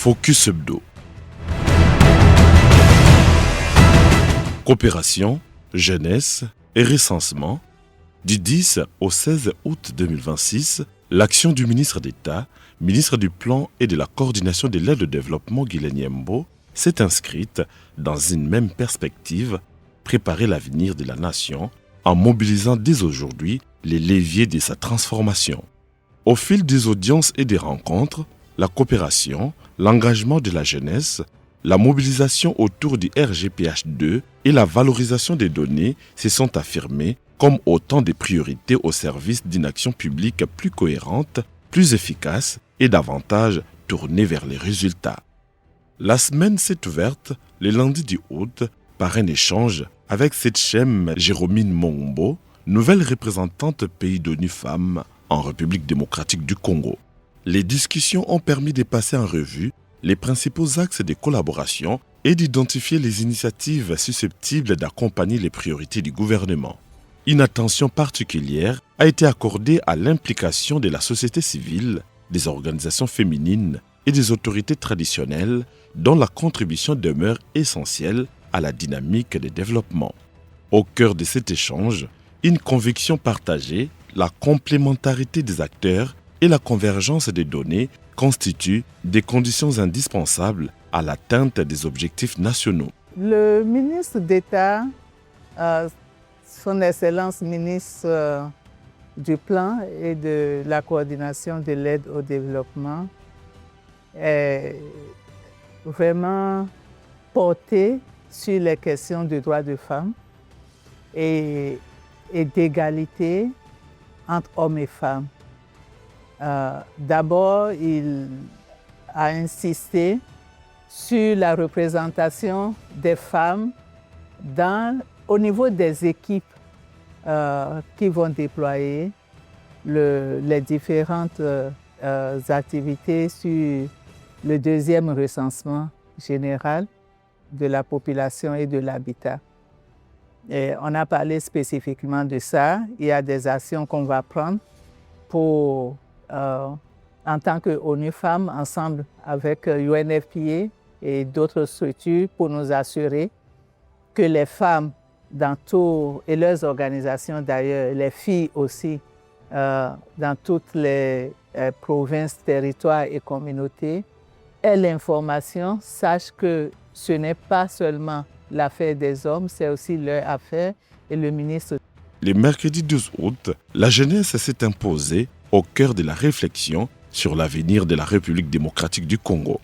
Focus Hebdo. Coopération, jeunesse et recensement. Du 10 au 16 août 2026, l'action du ministre d'État, ministre du Plan et de la Coordination de l'aide au développement Guillet Niembo, s'est inscrite dans une même perspective, préparer l'avenir de la nation en mobilisant dès aujourd'hui les leviers de sa transformation. Au fil des audiences et des rencontres, la coopération, l'engagement de la jeunesse, la mobilisation autour du RGPH2 et la valorisation des données se sont affirmés comme autant de priorités au service d'une action publique plus cohérente, plus efficace et davantage tournée vers les résultats. La semaine s'est ouverte le lundi du août par un échange avec Setchem Jérômine Mombo, nouvelle représentante pays d'ONU Femmes en République démocratique du Congo. Les discussions ont permis de passer en revue les principaux axes de collaboration et d'identifier les initiatives susceptibles d'accompagner les priorités du gouvernement. Une attention particulière a été accordée à l'implication de la société civile, des organisations féminines et des autorités traditionnelles dont la contribution demeure essentielle à la dynamique de développement. Au cœur de cet échange, une conviction partagée, la complémentarité des acteurs et la convergence des données constituent des conditions indispensables à l'atteinte des objectifs nationaux. Le ministre d'État, son Excellence ministre du Plan et de la Coordination de l'aide au développement, est vraiment porté sur les questions de droits de femmes et d'égalité entre hommes et femmes. D'abord, il a insisté sur la représentation des femmes au niveau des équipes qui vont déployer les différentes activités sur le deuxième recensement général de la population et de l'habitat. Et on a parlé spécifiquement de ça. Il y a des actions qu'on va prendre pour, en tant que ONU Femmes, ensemble avec UNFPA et d'autres structures, pour nous assurer que les femmes et leurs organisations d'ailleurs, les filles aussi, dans toutes les provinces, territoires et communautés, aient l'information, sachent que ce n'est pas seulement l'affaire des hommes, c'est aussi leur affaire, et le ministre. Le mercredi 12 août, la jeunesse s'est imposée au cœur de la réflexion sur l'avenir de la République démocratique du Congo.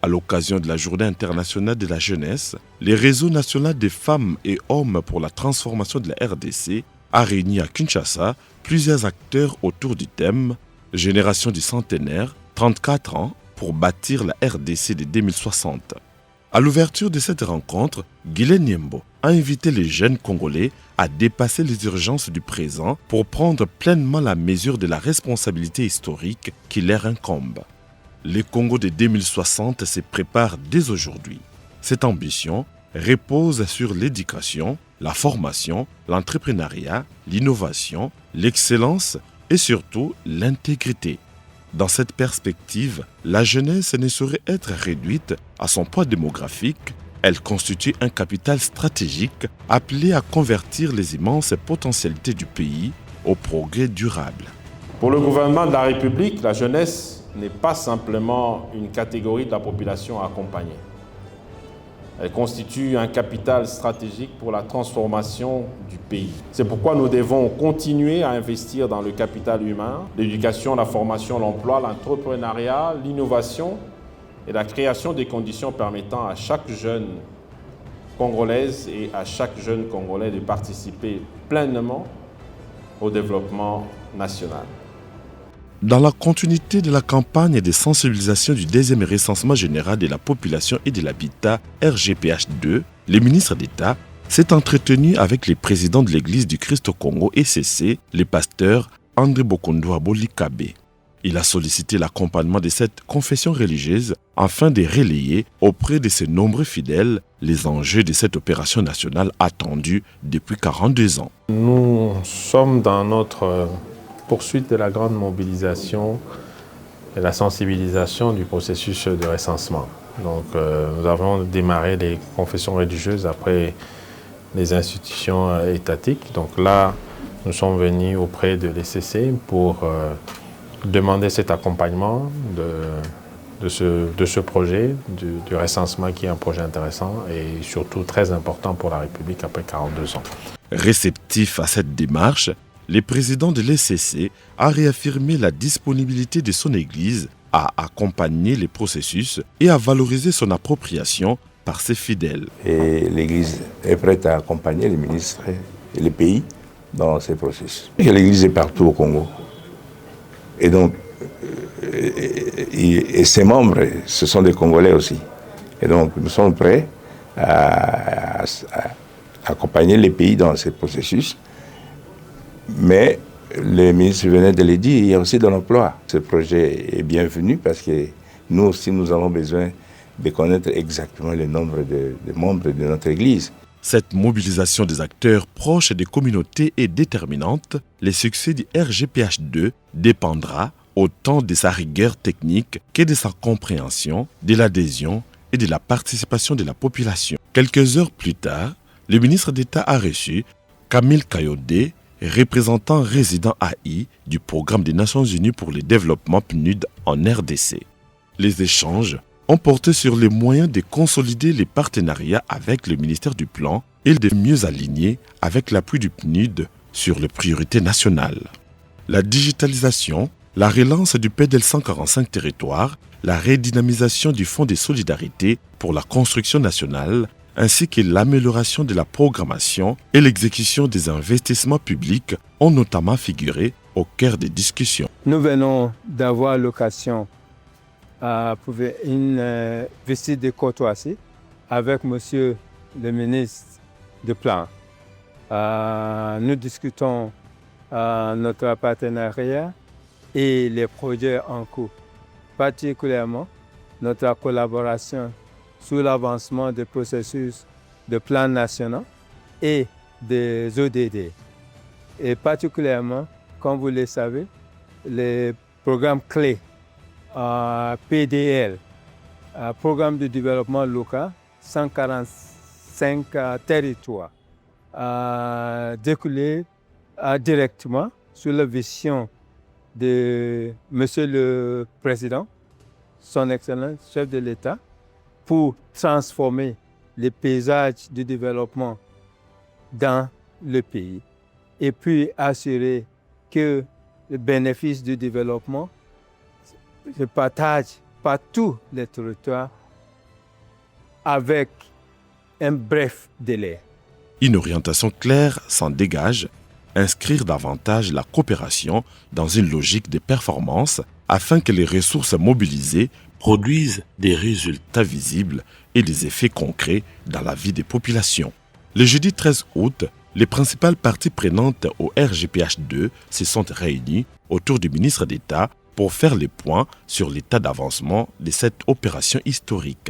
À l'occasion de la Journée internationale de la jeunesse, le Réseau national des femmes et hommes pour la transformation de la RDC a réuni à Kinshasa plusieurs acteurs autour du thème « Génération du centenaire, 34 ans pour bâtir la RDC de 2060 ». À l'ouverture de cette rencontre, Guillet Niembo a invité les jeunes Congolais à dépasser les urgences du présent pour prendre pleinement la mesure de la responsabilité historique qui leur incombe. Le Congo de 2060 se prépare dès aujourd'hui. Cette ambition repose sur l'éducation, la formation, l'entrepreneuriat, l'innovation, l'excellence et surtout l'intégrité. Dans cette perspective, la jeunesse ne saurait être réduite à son poids démographique. Elle constitue un capital stratégique appelé à convertir les immenses potentialités du pays au progrès durable. Pour le gouvernement de la République, la jeunesse n'est pas simplement une catégorie de la population à accompagner. Elle constitue un capital stratégique pour la transformation du pays. C'est pourquoi nous devons continuer à investir dans le capital humain, l'éducation, la formation, l'emploi, l'entrepreneuriat, l'innovation et la création des conditions permettant à chaque jeune Congolaise et à chaque jeune Congolais de participer pleinement au développement national. Dans la continuité de la campagne de sensibilisation du deuxième recensement général de la population et de l'habitat RGPH2, le ministre d'État s'est entretenu avec les présidents de l'Église du Christ au Congo ECC, le pasteur André Bokondo Bolikabe. Il a sollicité l'accompagnement de cette confession religieuse afin de relayer auprès de ses nombreux fidèles les enjeux de cette opération nationale attendue depuis 42 ans. Nous sommes dans notre poursuite de la grande mobilisation et la sensibilisation du processus de recensement. Donc nous avons démarré les confessions religieuses après les institutions étatiques. Donc là, nous sommes venus auprès de l'ECC pour demander cet accompagnement de ce projet, du recensement qui est un projet intéressant et surtout très important pour la République après 42 ans. Réceptif à cette démarche, le président de l'ECC a réaffirmé la disponibilité de son Église à accompagner les processus et à valoriser son appropriation par ses fidèles. Et l'Église est prête à accompagner les ministres et les pays dans ces processus. L'Église est partout au Congo. Et donc, et ses membres, ce sont des Congolais aussi. Et donc, nous sommes prêts à accompagner les pays dans ces processus. Mais le ministre venait de le dire, il y a aussi de l'emploi. Ce projet est bienvenu parce que nous aussi, nous avons besoin de connaître exactement le nombre de membres de notre Église. Cette mobilisation des acteurs proches des communautés est déterminante. Le succès du RGPH2 dépendra autant de sa rigueur technique que de sa compréhension, de l'adhésion et de la participation de la population. Quelques heures plus tard, le ministre d'État a reçu Camille Kayode, représentant résident AI du Programme des Nations Unies pour le développement PNUD en RDC. Les échanges ont porté sur les moyens de consolider les partenariats avec le ministère du Plan et de mieux aligner avec l'appui du PNUD sur les priorités nationales. La digitalisation, la relance du PDL 145 territoires, la redynamisation du Fonds de solidarité pour la construction nationale, ainsi que l'amélioration de la programmation et l'exécution des investissements publics ont notamment figuré au cœur des discussions. Nous venons d'avoir l'occasion pour une visite de courtoisie avec monsieur le ministre du Plan. Nous discutons notre partenariat et les projets en cours, particulièrement notre collaboration sur l'avancement des processus de plan national et des ODD. Et particulièrement, comme vous le savez, les programmes clés, PDL, Programme de développement local, 145 territoires, découlé directement sur la vision de Monsieur le Président, son Excellence, chef de l'État, pour transformer les paysages du développement dans le pays et puis assurer que le bénéfice du développement se partage par tous les territoires avec un bref délai. Une orientation claire s'en dégage, inscrire davantage la coopération dans une logique de performance afin que les ressources mobilisées produisent des résultats visibles et des effets concrets dans la vie des populations. Le jeudi 13 août, les principales parties prenantes au RGPH2 se sont réunies autour du ministre d'État pour faire les points sur l'état d'avancement de cette opération historique.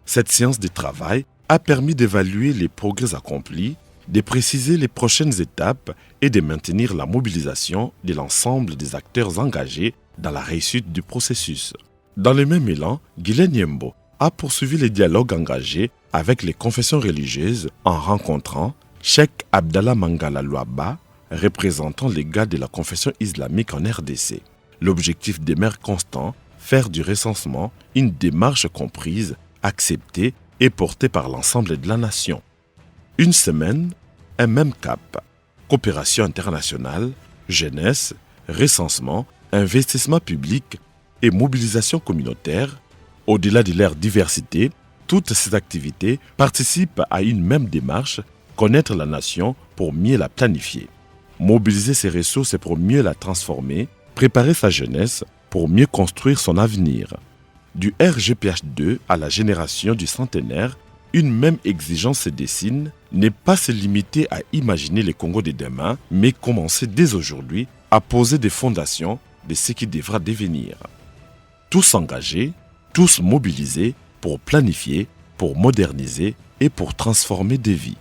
Cette séance de travail a permis d'évaluer les progrès accomplis, de préciser les prochaines étapes et de maintenir la mobilisation de l'ensemble des acteurs engagés dans la réussite du processus. Dans le même élan, Guylaine Yembo a poursuivi les dialogues engagés avec les confessions religieuses en rencontrant Cheikh Abdallah Mangala Louaba, représentant les gars de la confession islamique en RDC. L'objectif demeure constant, faire du recensement une démarche comprise, acceptée et portée par l'ensemble de la nation. Une semaine, un même cap. Coopération internationale, jeunesse, recensement, investissement public et mobilisation communautaire. Au-delà de leur diversité, toutes ces activités participent à une même démarche, connaître la nation pour mieux la planifier. Mobiliser ses ressources pour mieux la transformer, préparer sa jeunesse pour mieux construire son avenir. Du RGPH2 à la génération du centenaire, une même exigence se dessine, n'est pas se limiter à imaginer les Congo de demain, mais commencer dès aujourd'hui à poser des fondations de ce qui devra devenir. Tous engagés, tous mobilisés pour planifier, pour moderniser et pour transformer des vies.